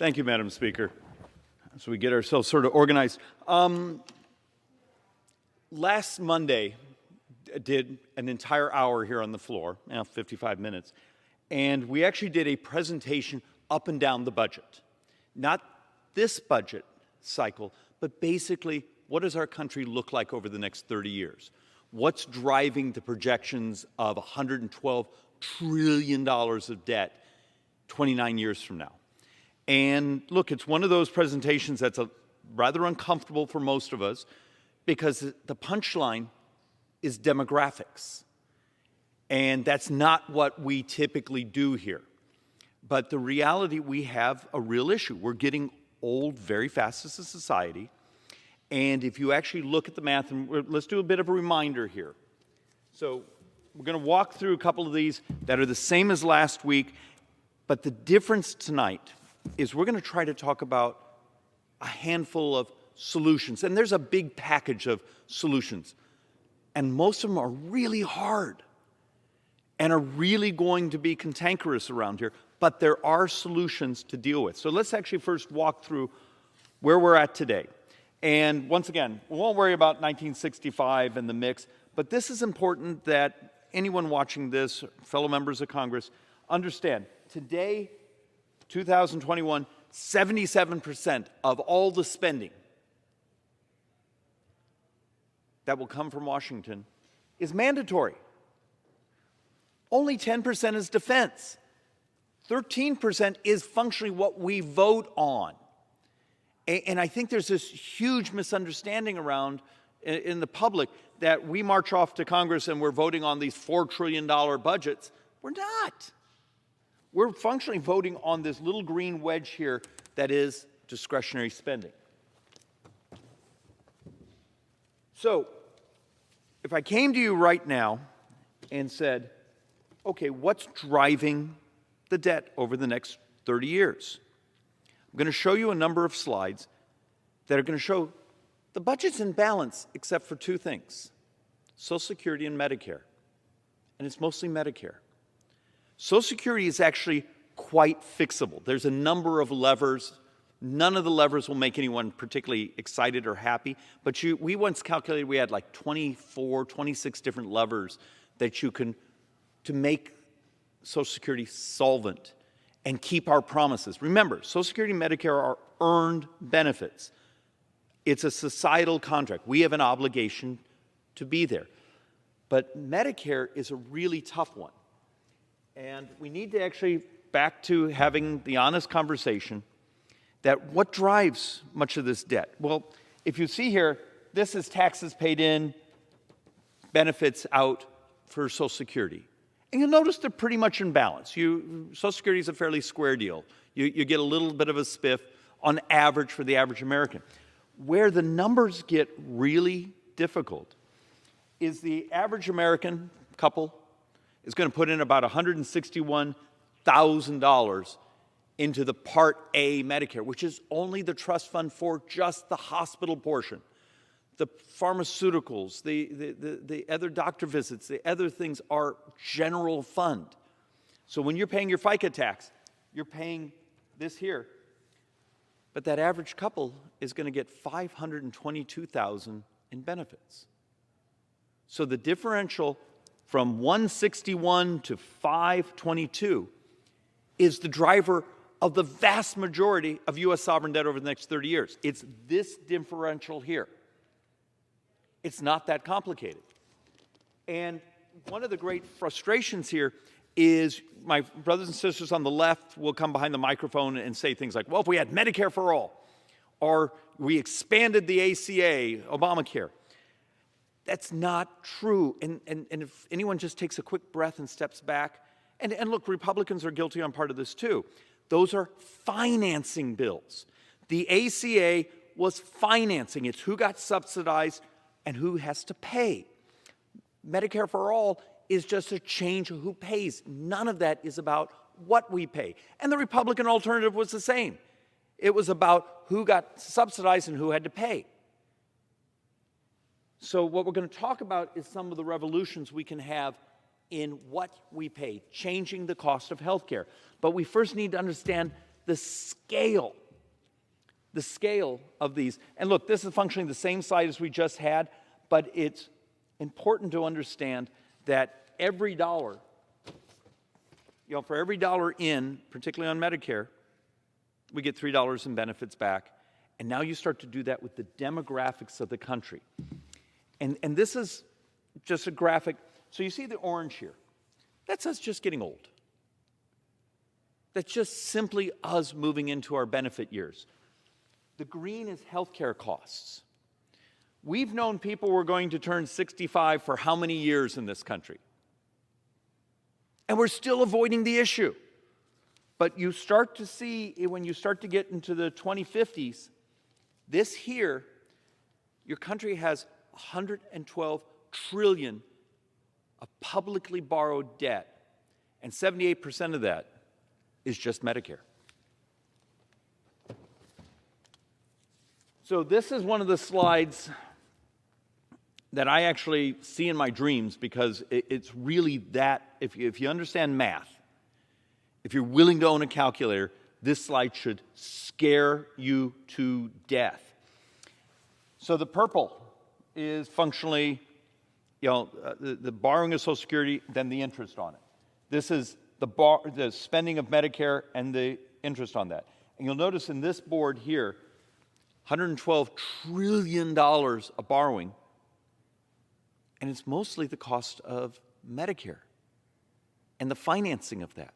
Thank you, Madam Speaker. So we get ourselves sort of organized. Last Monday, I did an entire hour here on the floor, now 55 minutes, and we actually did a presentation up and down the budget. Not this budget cycle, but basically, what does our country look like over the next 30 years? What's driving the projections of $112 trillion of debt 29 years from now? And look, it's one of those presentations that's rather uncomfortable for most of us because the punchline is demographics. And that's not what we typically do here. But the reality, we have a real issue. We're getting old very fast as a society. And if you actually look at the math, and let's do a bit of a reminder here. So we're going to walk through a couple of these that are the same as last week, but the difference tonight is we're going to try to talk about a handful of solutions. And there's a big package of solutions. And most of them are really hard and are really going to be cantankerous around here, but there are solutions to deal with. So let's actually first walk through where we're at today. And once again, we won't worry about 1965 and the mix, but this is important that anyone watching this, fellow members of Congress, understand. Today, 2021, 77% of all the spending that will come from Washington is mandatory. Only 10% is defense. 13% is functionally what we vote on. And I think there's this huge misunderstanding around in the public that we march off to Congress and we're voting on these $4 trillion budgets. We're not. We're functionally voting on this little green wedge here that is discretionary spending. So, if I came to you right now and said, okay, what's driving the debt over the next 30 years? I'm going to show you a number of slides that are going to show the budget's in balance except for two things, Social Security and Medicare. And it's mostly Medicare. Social Security is actually quite fixable. There's a number of levers. None of the levers will make anyone particularly excited or happy, but we once calculated we had like 24, 26 different levers that you can, to make Social Security solvent and keep our promises. Remember, Social Security and Medicare are earned benefits. It's a societal contract. We have an obligation to be there. But Medicare is a really tough one. And we need to actually, back to having the honest conversation, that what drives much of this debt? Well, if you see here, this is taxes paid in, benefits out for Social Security. And you'll notice they're pretty much in balance. Social Security is a fairly square deal. You get a little bit of a spiff on average for the average American. Where the numbers get really difficult is the average American couple is going to put in about $161,000 into the Part A Medicare, which is only the trust fund for just the hospital portion. The pharmaceuticals, the other doctor visits, the other things are general fund. So when you're paying your FICA tax, you're paying this here. But that average couple is going to get $522,000 in benefits. So the differential from 161 to 522 is the driver of the vast majority of U.S. sovereign debt over the next 30 years. It's this differential here. It's not that complicated. And one of the great frustrations here is my brothers and sisters on the left will come behind the microphone and say things like, well, if we had Medicare for all, or we expanded the ACA, Obamacare. That's not true. And if anyone just takes a quick breath and steps back, and look, Republicans are guilty on part of this too. Those are financing bills. The ACA was financing. It's who got subsidized and who has to pay. Medicare for all is just a change of who pays. None of that is about what we pay. And the Republican alternative was the same. It was about who got subsidized and who had to pay. So what we're going to talk about is some of the revolutions we can have in what we pay, changing the cost of health care. But we first need to understand the scale of these. And look, this is functionally the same slide as we just had, but it's important to understand that every dollar, for every dollar in, particularly on Medicare, we get $3 in benefits back. And now you start to do that with the demographics of the country. And this is just a graphic. So you see the orange here. That's us just getting old. That's just simply us moving into our benefit years. The green is healthcare costs. We've known people were going to turn 65 for how many years in this country? And we're still avoiding the issue. But you start to see, when you start to get into the 2050s, this here, your country has 112 trillion of publicly borrowed debt, and 78% of that is just Medicare. So this is one of the slides that I actually see in my dreams, because it's really that, if you understand math, if you're willing to own a calculator, this slide should scare you to death. So the purple is functionally, the borrowing of Social Security, then the interest on it. This is the spending of Medicare and the interest on that. And you'll notice in this board here, $112 trillion of borrowing, and it's mostly the cost of Medicare and the financing of that.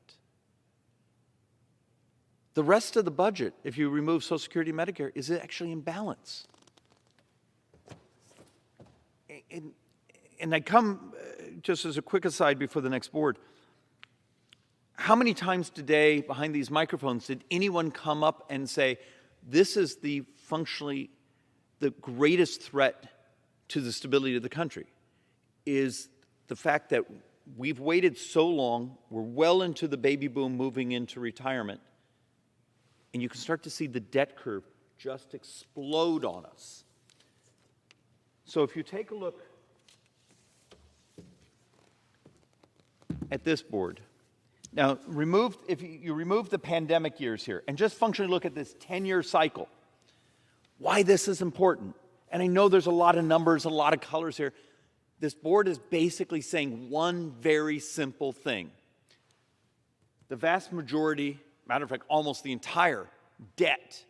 The rest of the budget, if you remove Social Security and Medicare, is actually in balance. And I come, just as a quick aside before the next board, how many times today behind these microphones did anyone come up and say, this is functionally the greatest threat to the stability of the country, is the fact that we've waited so long, we're well into the baby boom moving into retirement, and you can start to see the debt curve just explode on us. So if you take a look at this board, now if you remove the pandemic years here and just functionally look at this 10-year cycle, why this is important. And I know there's a lot of numbers, a lot of colors here. This board is basically saying one very simple thing. The vast majority, matter of fact, almost the entire debt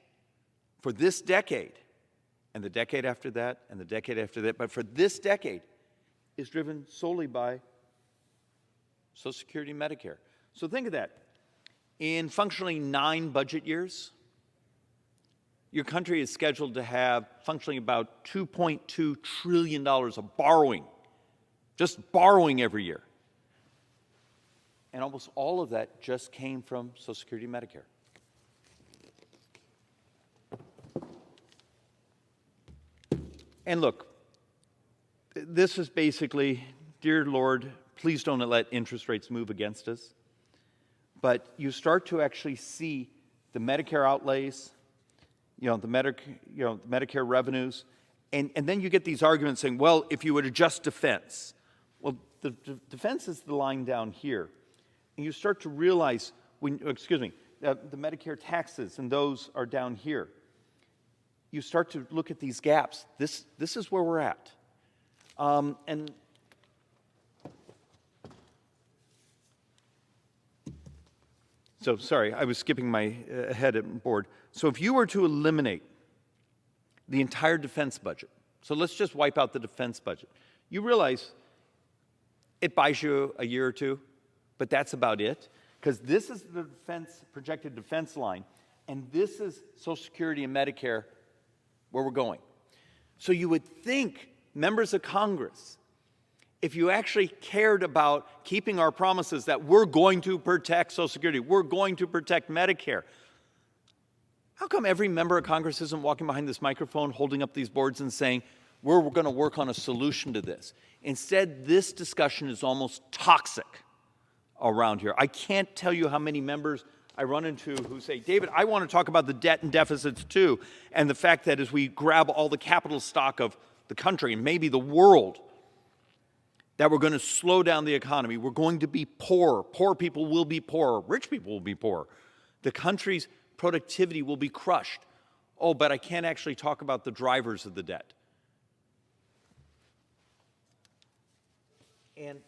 for this decade, and the decade after that, and the decade after that, but for this decade, is driven solely by Social Security and Medicare. So think of that. In functionally 9 budget years, your country is scheduled to have functionally about $2.2 trillion of borrowing, just borrowing every year. And almost all of that just came from Social Security and Medicare. And look, this is basically, dear Lord, please don't let interest rates move against us. But you start to actually see the Medicare outlays, the Medicare revenues, and then you get these arguments saying, well, if you would adjust defense. Well, the defense is the line down here. And you start to realize, the Medicare taxes, and those are down here. You start to look at these gaps. This is where we're at. And so, sorry, I was skipping my head at board. So if you were to eliminate the entire defense budget, so let's just wipe out the defense budget, you realize it buys you a year or two, but that's about it, because this is the projected defense line, and this is Social Security and Medicare where we're going. So you would think, members of Congress, if you actually cared about keeping our promises that we're going to protect Social Security, we're going to protect Medicare, how come every member of Congress isn't walking behind this microphone, holding up these boards and saying, we're going to work on a solution to this? Instead, this discussion is almost toxic around here. I can't tell you how many members I run into who say, David, I want to talk about the debt and deficits too, and the fact that as we grab all the capital stock of the country and maybe the world, that we're going to slow down the economy. We're going to be poor. Poor people will be poorer. Rich people will be poorer. The country's productivity will be crushed. Oh, but I can't actually talk about the drivers of the debt. And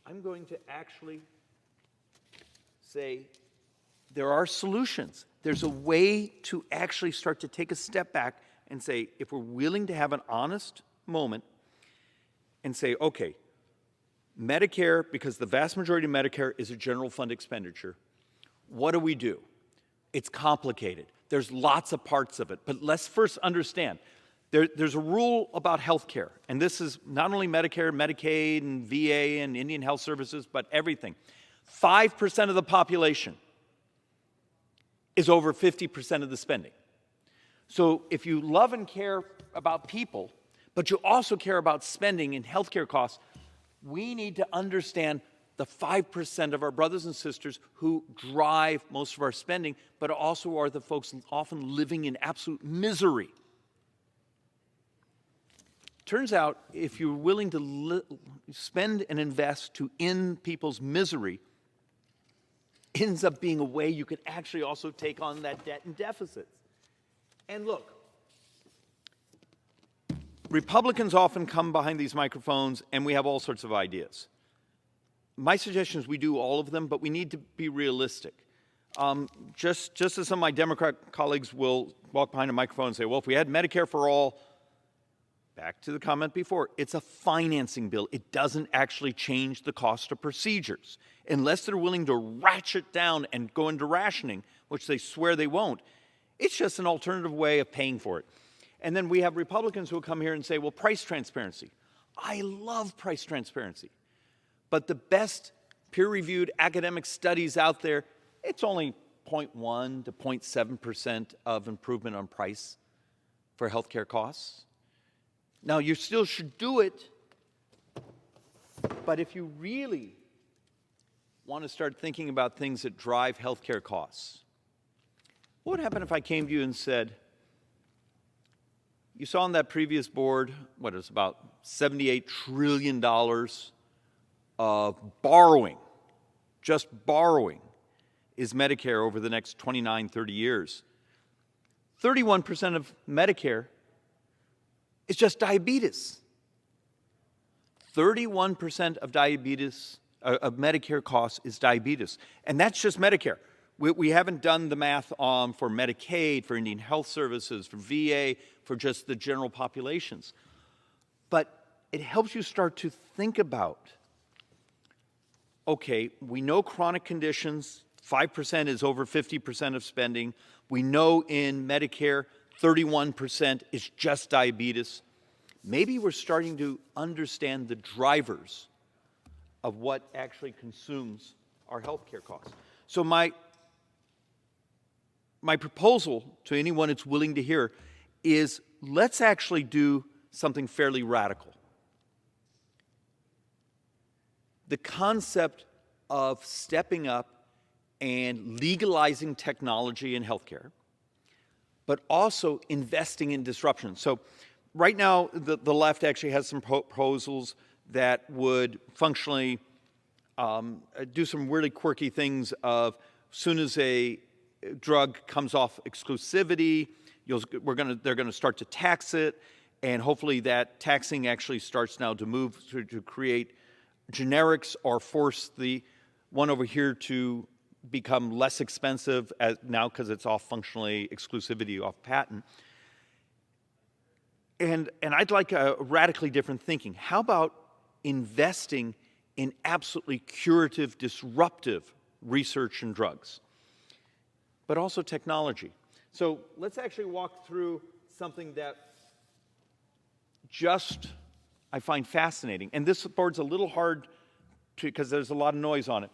I'm going to actually say there are solutions. There's a way to actually start to take a step back and say, if we're willing to have an honest moment and say, okay, Medicare, because the vast majority of Medicare is a general fund expenditure, what do? It's complicated. There's lots of parts of it. But let's first understand, there's a rule about health care, and this is not only Medicare, Medicaid, and VA, and Indian Health Services, but everything. 5% of the population is over 50% of the spending. So if you love and care about people, but you also care about spending and healthcare costs, we need to understand the 5% of our brothers and sisters who drive most of our spending, but also are the folks often living in absolute misery. Turns out, if you're willing to spend and invest to end people's misery, ends up being a way you can actually also take on that debt and deficits. And look, Republicans often come behind these microphones and we have all sorts of ideas. My suggestion is we do all of them, but we need to be realistic. Just as some of my Democrat colleagues will walk behind a microphone and say, well, if we had Medicare for all, back to the comment before, it's a financing bill. It doesn't actually change the cost of procedures. Unless they're willing to ratchet down and go into rationing, which they swear they won't, it's just an alternative way of paying for it. And then we have Republicans who will come here and say, well, price transparency. I love price transparency. But the best peer-reviewed academic studies out there, it's only 0.1 to 0.7% of improvement on price for healthcare costs. Now, you still should do it, but if you really want to start thinking about things that drive healthcare costs, what would happen if I came to you and said, you saw on that previous board, what is about $78 trillion of borrowing, just borrowing, is Medicare over the next 29, 30 years. 31% of Medicare is just diabetes. 31% of diabetes, of Medicare costs is diabetes. And that's just Medicare. We haven't done the math for Medicaid, for Indian Health Services, for VA, for just the general populations. But it helps you start to think about, okay, we know chronic conditions, 5% is over 50% of spending. We know in Medicare, 31% is just diabetes. Maybe we're starting to understand the drivers of what actually consumes our healthcare costs. So my proposal to anyone that's willing to hear is let's actually do something fairly radical. The concept of stepping up and legalizing technology in healthcare, but also investing in disruption. So right now, the left actually has some proposals that would functionally do some really quirky things of as soon as a drug comes off exclusivity, they're going to start to tax it, and hopefully that taxing actually starts now to move to create generics or force the one over here to become less expensive now because it's off functionally exclusivity, off patent. And I'd like a radically different thinking. How about investing in absolutely curative, disruptive research and drugs, but also technology? So let's actually walk through something that just I find fascinating. And this board's a little hard because there's a lot of noise on it.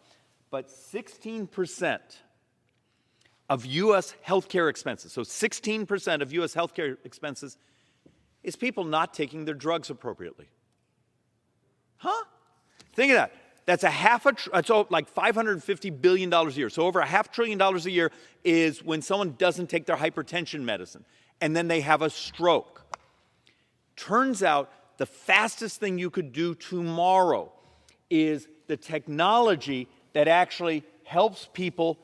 But 16% of U.S. healthcare expenses, so 16% of U.S. healthcare expenses is people not taking their drugs appropriately. Huh? Think of that. That's that's like $550 billion a year. So over $500 billion a year is when someone doesn't take their hypertension medicine and then they have a stroke. Turns out the fastest thing you could do tomorrow is the technology that actually helps people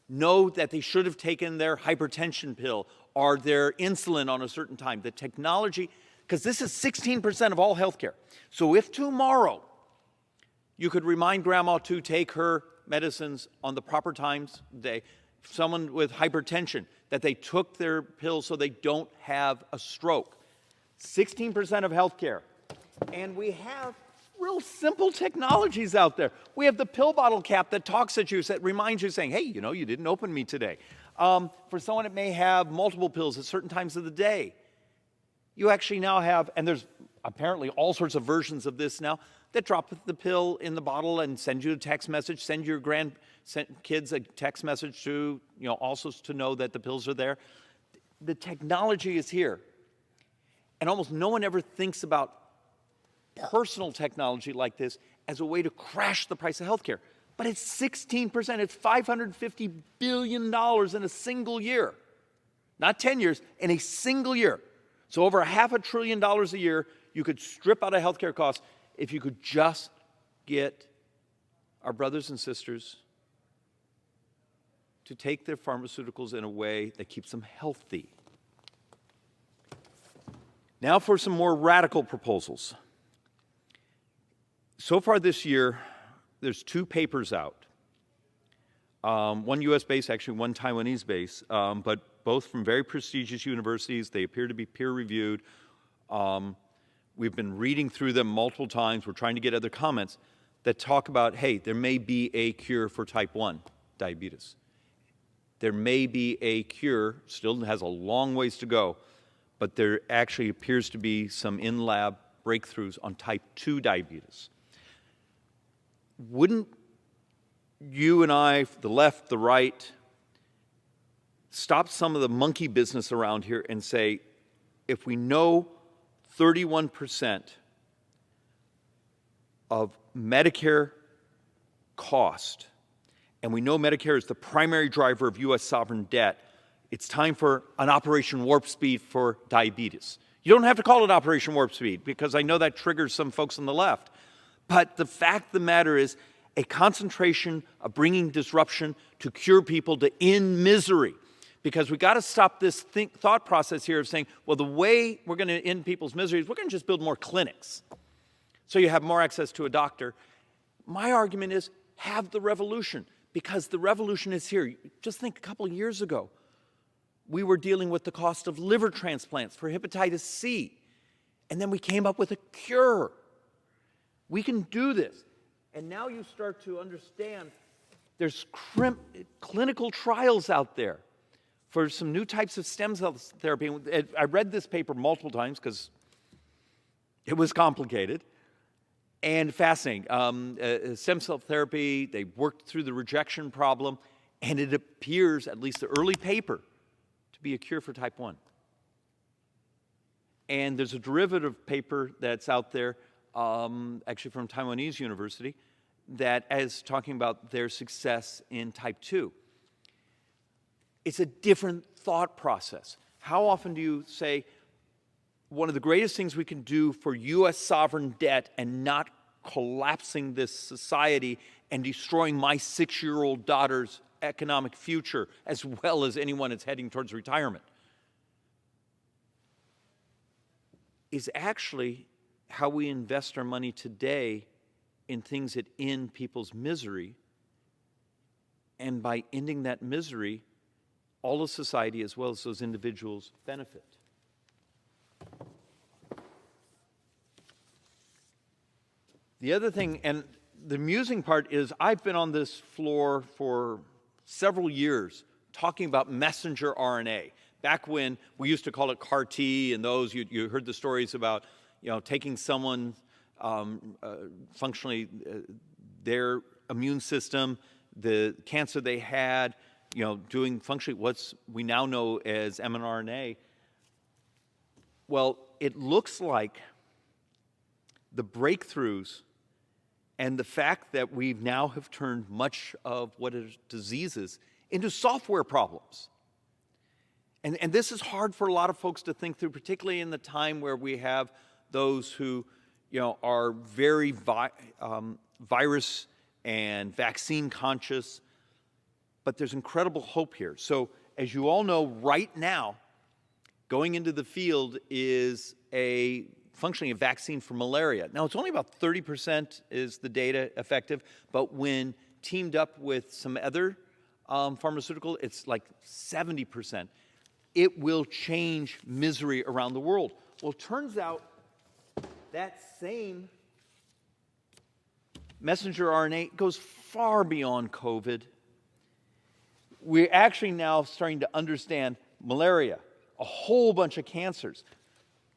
know that they should have taken their hypertension pill or their insulin on a certain time. The technology, because this is 16% of all healthcare. So if tomorrow you could remind grandma to take her medicines on the proper times of the day, someone with hypertension, that they took their pills so they don't have a stroke. 16% of healthcare. And we have real simple technologies out there. We have the pill bottle cap that talks at you, that reminds you, saying, hey, you know, you didn't open me today. For someone that may have multiple pills at certain times of the day, you actually now have, and there's apparently all sorts of versions of this now, that drop the pill in the bottle and send you a text message, send your kids a text message to, you know, also to know that the pills are there. The technology is here. And almost no one ever thinks about personal technology like this as a way to crash the price of healthcare. But it's 16%. It's $550 billion in a single year. Not 10 years, in a single year. So over $500 billion a year, you could strip out of healthcare costs if you could just get our brothers and sisters to take their pharmaceuticals in a way that keeps them healthy. Now for some more radical proposals. So far this year, there's 2 papers out. One US-based, actually one Taiwanese-based, but both from very prestigious universities. They appear to be peer-reviewed. We've been reading through them multiple times. We're trying to get other comments that talk about, hey, there may be a cure for type 1 diabetes. There may be a cure, still has a long ways to go, but there actually appears to be some in-lab breakthroughs on type 2 diabetes. Wouldn't you and I, the left, the right, stop some of the monkey business around here and say, if we know 31% of Medicare cost, and we know Medicare is the primary driver of U.S. sovereign debt, it's time for an Operation Warp Speed for diabetes. You don't have to call it Operation Warp Speed, because I know that triggers some folks on the left. But the fact of the matter is, a concentration of bringing disruption to cure people to end misery. Because we got to stop this thought process here of saying, well, the way we're going to end people's misery is we're going to just build more clinics so you have more access to a doctor. My argument is, have the revolution, because the revolution is here. Just think, a couple of years ago, we were dealing with the cost of liver transplants for hepatitis C, and then we came up with a cure. We can do this. And now you start to understand there's clinical trials out there for some new types of stem cell therapy. I read this paper multiple times because it was complicated and fascinating. Stem cell therapy, they worked through the rejection problem, and it appears, at least the early paper, to be a cure for type 1. And there's a derivative paper that's out there, actually from Taiwanese University, that is talking about their success in type 2. It's a different thought process. How often do you say, one of the greatest things we can do for U.S. sovereign debt and not collapsing this society and destroying my 6-year-old daughter's economic future, as well as anyone that's heading towards retirement, is actually how we invest our money today in things that end people's misery. And by ending that misery, all of society, as well as those individuals, benefit. The other thing, and the amusing part is, I've been on this floor for several years talking about messenger RNA. Back when we used to call it CAR T, and those, you heard the stories about, you know, taking someone functionally their immune system, the cancer they had, you know, doing functionally what we now know as mRNA. Well, it looks like the breakthroughs and the fact that we now have turned much of what is diseases into software problems. And this is hard for a lot of folks to think through, particularly in the time where we have those who, you know, are very virus and vaccine conscious. but there's incredible hope here. So as you all know, right now, going into the field is functionally a vaccine for malaria. Now, it's only about 30% is the data effective, but when teamed up with some other pharmaceutical, it's like 70%. It will change misery around the world. Well, it turns out that same messenger RNA goes far beyond COVID. We're actually now starting to understand malaria, a whole bunch of cancers.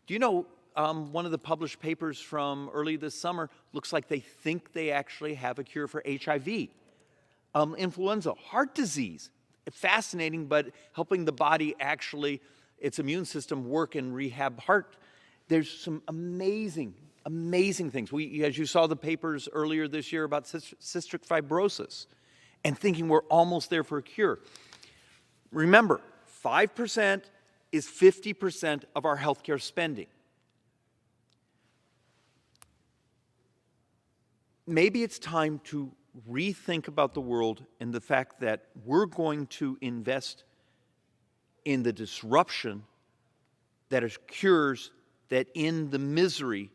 Do you know one of the published papers from early this summer looks like they think they actually have a cure for HIV, influenza, heart disease. Fascinating, but helping the body actually, its immune system work and rehab heart. There's some amazing things. As you saw the papers earlier this year about cystic fibrosis and thinking we're almost there for a cure. Remember, 5% is 50% of our healthcare spending. Maybe it's time to rethink about the world and the fact that we're going to invest in the disruption that is cures that end the misery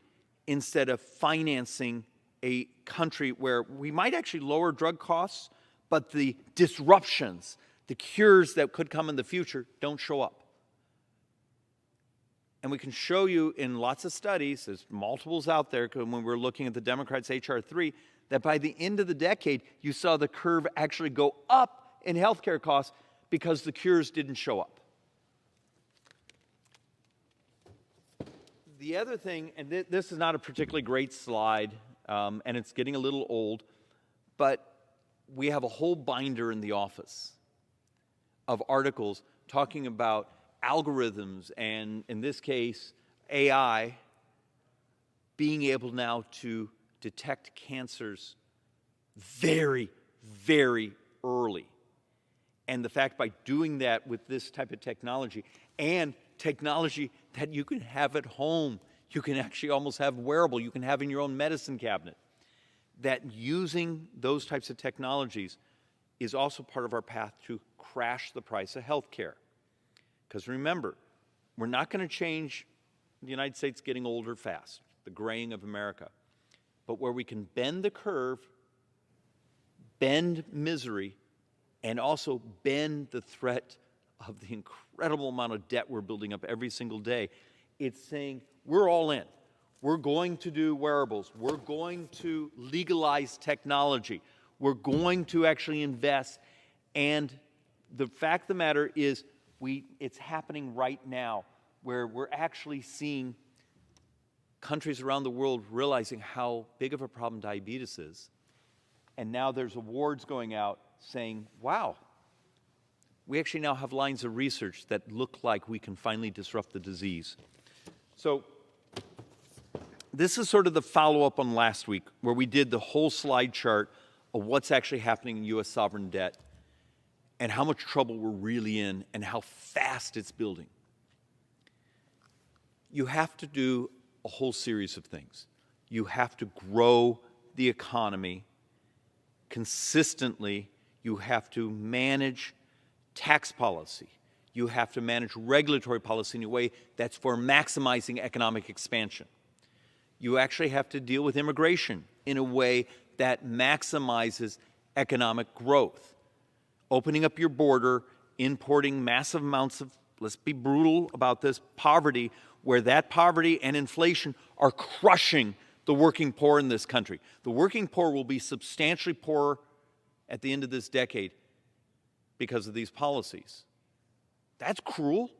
instead of financing a country where we might actually lower drug costs, but the disruptions, the cures that could come in the future don't show up. And we can show you in lots of studies, there's multiples out there, when we're looking at the Democrats' H.R. 3, that by the end of the decade, you saw the curve actually go up in healthcare costs because the cures didn't show up. The other thing, and this is not a particularly great slide, and it's getting a little old, but we have a whole binder in the office of articles talking about algorithms and, in this case, AI being able now to detect cancers very, very early. And the fact by doing that with this type of technology, and technology that you can have at home, you can actually almost have wearable, you can have in your own medicine cabinet, that using those types of technologies is also part of our path to crash the price of healthcare. Because remember, we're not going to change the United States getting older fast, the graying of America. But where we can bend the curve, bend misery, and also bend the threat of the incredible amount of debt we're building up every single day, it's saying we're all in. We're going to do wearables. We're going to legalize technology. We're going to actually invest. And the fact of the matter is, it's happening right now, where we're actually seeing countries around the world realizing how big of a problem diabetes is. And now there's awards going out saying, wow, we actually now have lines of research that look like we can finally disrupt the disease. So this is sort of the follow-up on last week, where we did the whole slide chart of what's actually happening in U.S. sovereign debt and how much trouble we're really in and how fast it's building. You have to do a whole series of things. You have to grow the economy consistently. You have to manage tax policy. You have to manage regulatory policy in a way that's for maximizing economic expansion. You actually have to deal with immigration in a way that maximizes economic growth. Opening up your border, importing massive amounts of, let's be brutal about this, poverty, where that poverty and inflation are crushing the working poor in this country. The working poor will be substantially poorer at the end of this decade because of these policies. That's cruel.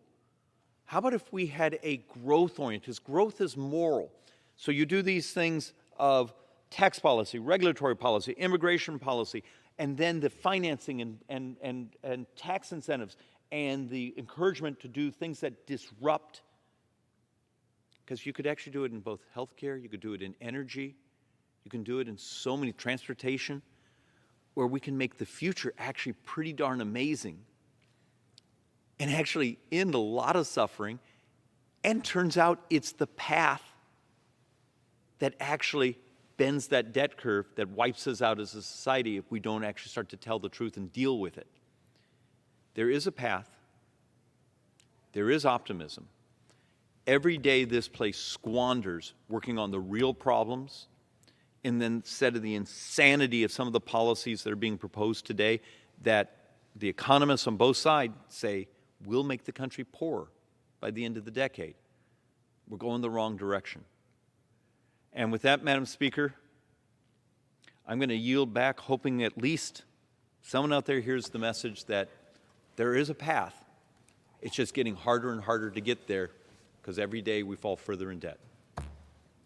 How about if we had a growth-oriented, because growth is moral. So you do these things of tax policy, regulatory policy, immigration policy, and then the financing and tax incentives and the encouragement to do things that disrupt. Because you could actually do it in both healthcare, you could do it in energy, you can do it in so many, transportation, where we can make the future actually pretty darn amazing and actually end a lot of suffering. And turns out it's the path that actually bends that debt curve that wipes us out as a society if we don't actually start to tell the truth and deal with it. There is a path. There is optimism. Every day this place squanders working on the real problems, and then instead of the insanity of some of the policies that are being proposed today that the economists on both sides say will make the country poorer by the end of the decade. We're going the wrong direction. And with that, Madam Speaker, I'm going to yield back, hoping at least someone out there hears the message that there is a path. It's just getting harder and harder to get there because every day we fall further in debt.